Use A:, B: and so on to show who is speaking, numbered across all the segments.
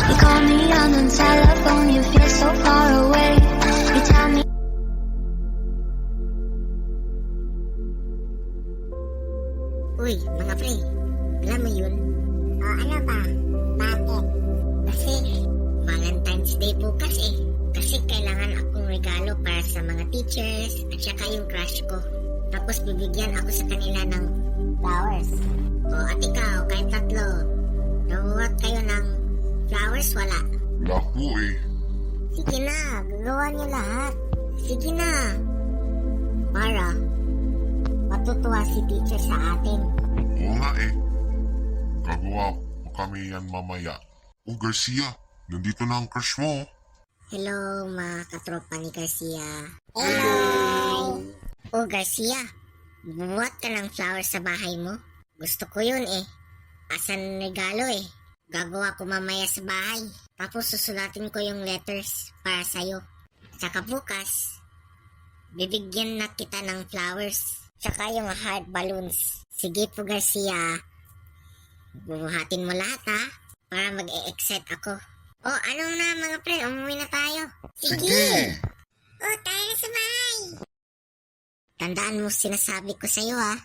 A: You call me on the telephone, you feel so far away. You tell me
B: Uy, mga pre, alam mo yun? O ano ba? Bakit? Kasi Valentine's Day bukas eh. Kasi kailangan akong regalo para sa mga teachers at saka yung crush ko. Tapos bibigyan ako sa kanila ng flowers. O at ikaw, kahit tatlo, nahuwat kayo ng flowers, wala.
C: Wala po eh.
B: Sige na, gagawa niyo lahat. Sige na. Para matutuwa si teacher sa atin.
C: Oo nga eh. Gagawa pa kami yan mamaya. Oh Garcia, nandito na ang crush mo.
B: Hello, mga katropa ni Garcia. Hello! Oh, Garcia, bubuhat ka ng flowers sa bahay mo? Gusto ko yun eh. Asan regalo eh? Gagawa ko mamaya sa bahay. Tapos susulatin ko yung letters para sa'yo. Tsaka bukas, bibigyan na kita ng flowers. Tsaka yung heart balloons. Sige po, Garcia. Bubuhatin mo lahat ha, para mag-e-excite ako. Oh, ano na mga pre, umuwi na tayo. Sige! Oh, tayo na sa bahay. Tandaan mo sinasabi ko sa'yo ha.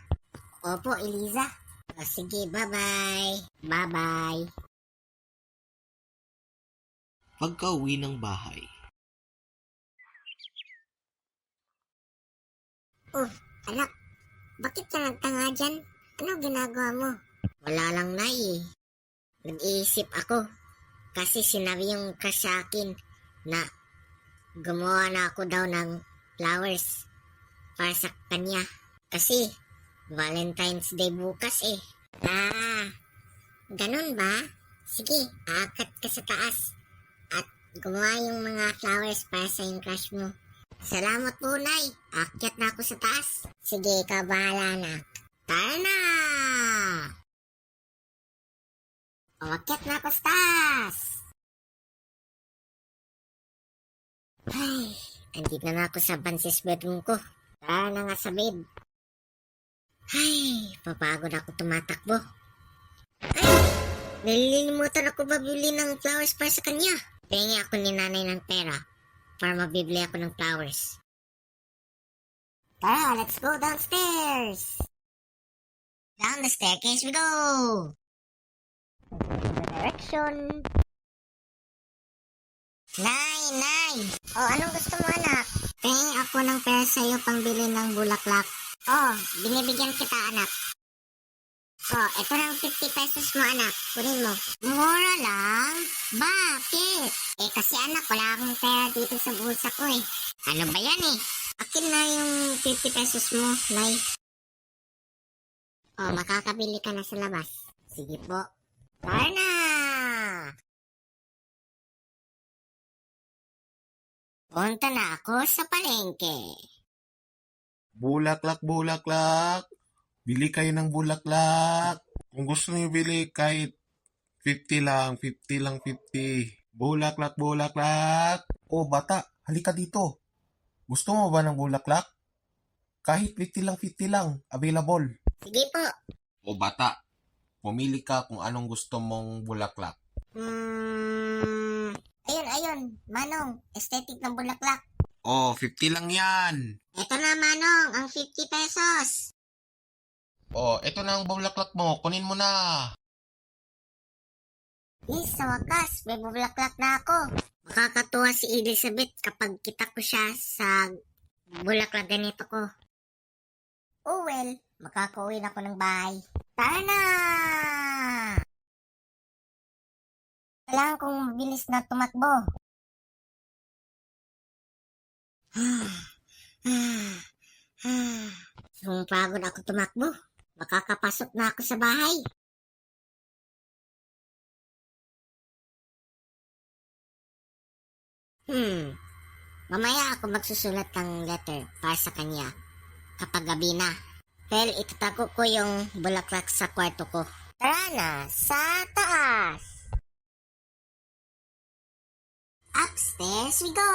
B: Opo, Eliza. O sige, bye-bye. Bye-bye.
D: Pagka-uwi ng bahay.
B: Oh, anak. Bakit ka nagtanga dyan? Ano ginagawa mo? Wala lang, Nay. Nag-iisip ako. Kasi sinabi yung crush sa akin na gumawa na ako daw ng flowers para sa kanya. Kasi Valentine's Day bukas eh. Ganun ba? Sige, aakyat ka sa taas at gumawa yung mga flowers para sa yung crush mo. Salamat po, Nay. Aakyat na ako sa taas. Sige, ikaw bahala na. Tara na! Aakyat na ako sa taas. Ay, andito na ako sa Bansis bedroom ko. Tara na nga sa bed. Ay, papagod ako tumatakbo. Ay, nalilimutan ako mabili ng flowers para sa kanya. Pengi ako ni nanay ng pera para mabibili ako ng flowers. Tara, let's go downstairs. Down the staircase we go. Direction. Nay! Oh, anong gusto mo, anak? Pengi ako ng pera sa'yo pangbili ng bulaklak. Oh, binibigyan kita, anak. Oh, ito lang 50 pesos mo, anak. Kunin mo. Mura lang? Bakit? Eh, kasi anak, wala akong pera dito sa bulsa ko eh. Ano ba yan eh? Akin na yung 50 pesos mo, Nay. Oh, makakabili ka na sa labas. Sige po. Tara na! Punta na ako sa palengke.
D: Bulaklak. Bili kayo ng bulaklak. Kung gusto niyo bili, kahit 50 lang. Bulaklak. Oh, bata, halika dito. Gusto mo ba ng bulaklak? Kahit 50 lang, available.
B: Sige po.
D: O bata, pumili ka kung anong gusto mong bulaklak.
B: Ayun, Manong, aesthetic ng bulaklak.
D: Oh, 50 lang yan.
B: Ito na, Manong, ang 50 pesos.
D: Oh, ito na ang bulaklak mo. Kunin mo na.
B: Yes, sa wakas, may bulaklak na ako. Makakatuwa si Elizabeth kapag kita ko siya sa bulaklak ganito ko. Oh well, makakauwi na ako ng bahay. Tara na! Kailangan kong mabilis na tumakbo. Kung pagod ako tumakbo, makakapasok na ako sa bahay. Mamaya ako magsusulat ng letter para sa kanya kapag gabi na. Well, itatago ko yung bulaklak sa kwarto ko. Tara na, sa taas! Upstairs we go!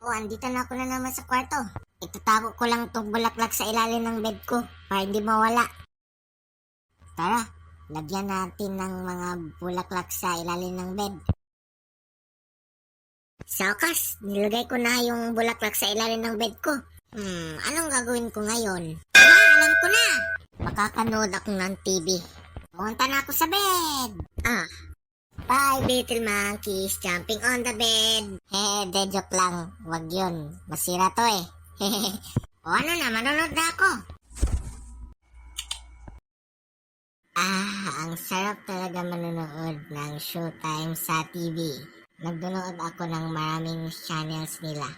B: Oh, andito na ako na naman sa kwarto. Itatago ko lang itong bulaklak sa ilalim ng bed ko para hindi mawala. Tara, lagyan natin ng mga bulaklak sa ilalim ng bed. Sa wakas, nilagay ko na yung bulaklak sa ilalim ng bed ko. Anong gagawin ko ngayon? Alam ko na! Makakanood ako ng TV. Pumunta na ako sa bed. Bye, little monkeys jumping on the bed. De joke lang. Wag yun. Masira to eh. O ano na, manonood na ako. Ang sarap talaga manonood ng Showtime sa TV. Nagdunood ako ng maraming channels nila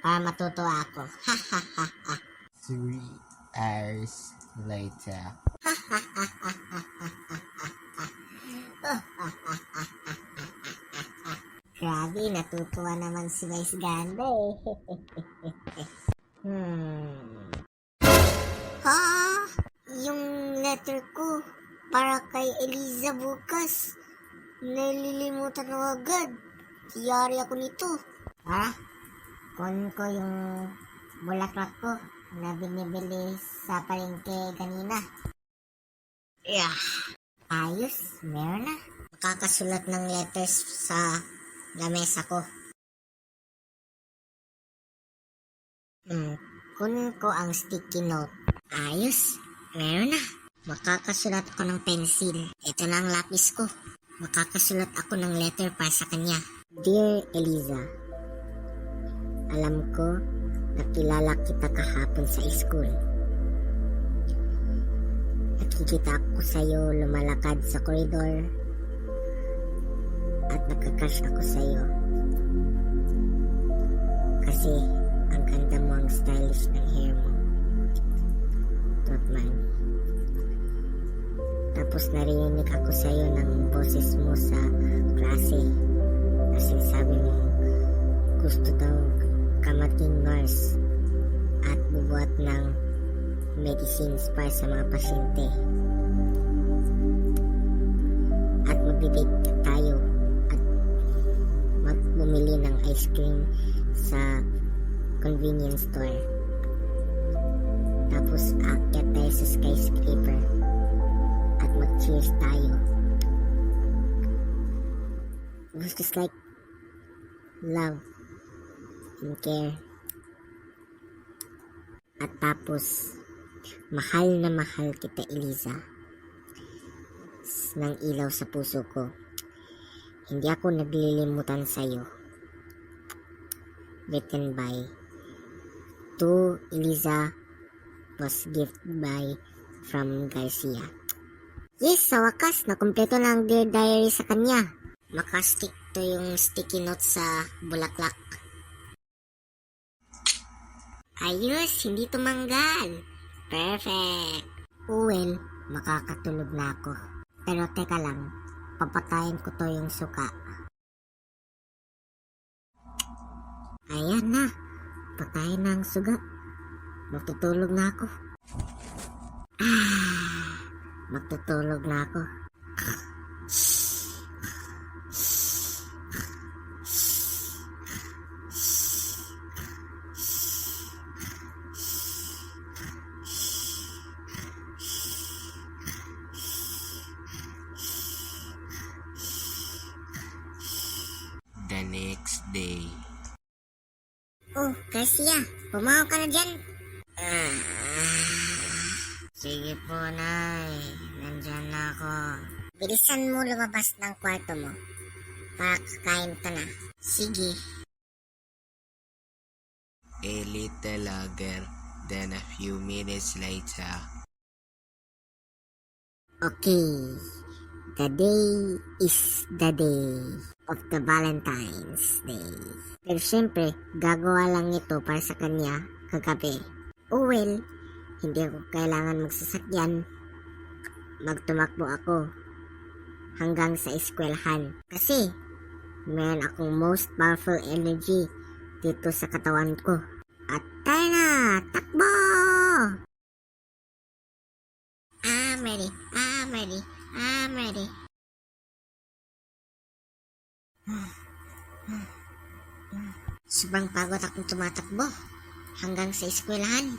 B: para matutuwa ako.
E: 3 hours later.
B: Grabe, natutuwa naman si Vice Ganda eh. Yung letter ko para kay Eliza bukas. Nalilimutan ko agad. Tiyari ako nito. Kunin ko yung bulaklak ko na binibili sa palengke kanina. Ayos, meron na. Makakasulat ng letters sa lamesa ko. Kunin ko ang sticky note. Ayos, meron na. Makakasulat ako ng pencil. Ito na ang lapis ko. Makakasulat ako ng letter para sa kanya. Dear Eliza, alam ko nakilala kita kahapon sa school. Nakikita ako sa'yo lumalakad sa koridor at nakakrush ako sa'yo. Kasi ang ganda mo, ang stylish ng hair mo. Trotman. Tapos narinig ako sa'yo ng boses mo sa klase. Kasi sabi mo, gusto daw ka maging nurse at bubuhat ng medicines para sa mga pasyente. At mag-date tayo at bumili ng ice cream sa convenience store. Tapos aakyat tayo sa skyscraper at mag-cheers tayo. Just like love and care. At tapos, mahal na mahal kita, Eliza. Nang ilaw sa puso ko. Hindi ako naglilimutan sa'yo. Written by to Eliza, was gift by from Garcia. Yes, sa wakas, nakumpleto na ang Dear Diary sa kanya. Makastick to yung sticky note sa bulaklak. Ayos, hindi tumanggal. Perfect. Well, makakatulog na ako. Pero teka lang, papatayin ko to yung suka. Ayan na, patayin na ang suga. Magtutulog na ako. Magtutulog na ako.
E: The next day.
B: Oh, Garcia, pumaw ka na dyan. Sige po, Nay. Nandyan na ako. Bilisan mo lumabas ng kwarto mo para kakain ka na. Sige.
E: A little longer than a few minutes later.
B: Okay. The day is the day of the Valentine's Day. Pero syempre, gagawa lang ito para sa kanya kagabi. Oh well, hindi ako kailangan magsasakyan. Magtumakbo ako hanggang sa eskwelahan. Kasi, meron akong most powerful energy dito sa katawan ko. At tayo na! Takbo! I'm ready. I'm ready. I'm ready. Sobrang pagod akong tumatakbo hanggang sa eskwelahan.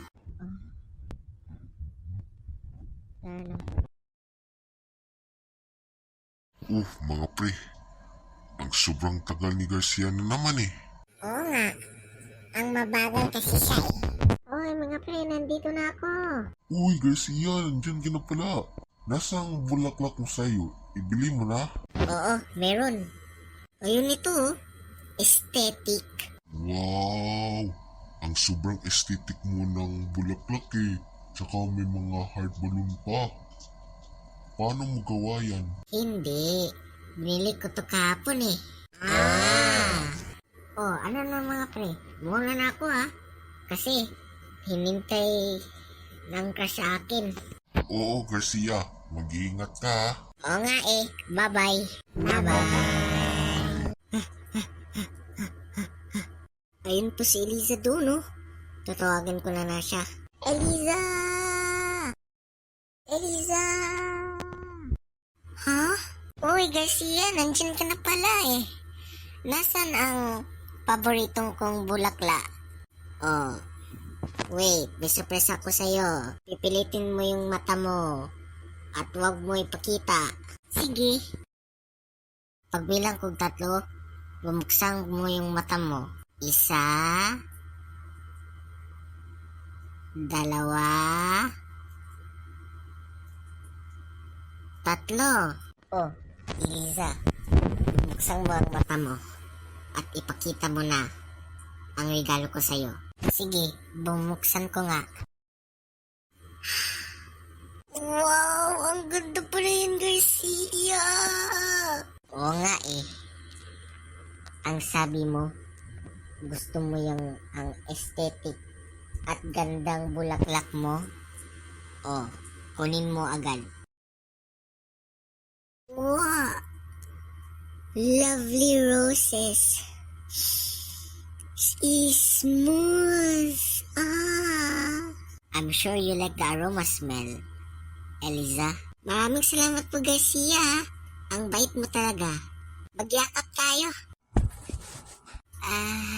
C: Mga pre. Ang sobrang tagal ni Garcia na naman eh.
B: Oo nga. Ang mabagal kasi siya eh. Oy mga pre, nandito na ako.
C: Uy, Garcia, nandyan ka na pala. Nasang bulaklak mo sa'yo? Ibili mo na?
B: Oo, meron. Ayun ito oh. Aesthetic.
C: Wow! Ang sobrang aesthetic mo ng bulaklak eh. Tsaka may mga heart balloon pa. Paano mo gawa yan?
B: Hindi. Binili ko to kahapon eh. Oh, ano na mga pre? Muna na ako ha. Kasi, hinintay ng crush sa akin.
C: Oo, Garcia. Mag-iingat ka ha.
B: Oo nga eh. Bye-bye. Bye-bye. Ayun po si Eliza doon, oh. Tatawagin ko na siya. Eliza! Eliza! Ha? Uy, Garcia, nandiyan ka na pala eh. Nasaan ang paboritong kong bulakla? Oh, wait, may surprise ako sa'yo. Pipilitin mo yung mata mo at huwag mo ipakita. Sige. Pagbilang kong 3, bumuksan mo yung mata mo. 1, 2, 3. Oh, Eliza, buksan mo ang mata mo at ipakita mo na ang regalo ko sa'yo. Sige, bumuksan ko nga. Wow, ang ganda pala yan, Garcia. Oo nga eh. Ang sabi mo, gusto mo yung ang aesthetic at gandang bulaklak mo? Oh, kunin mo agad. Wow! Lovely roses. Is smooth. I'm sure you like the aroma smell, Eliza. Maraming salamat po, Garcia. Ang bait mo talaga. Magyakap tayo. Ah.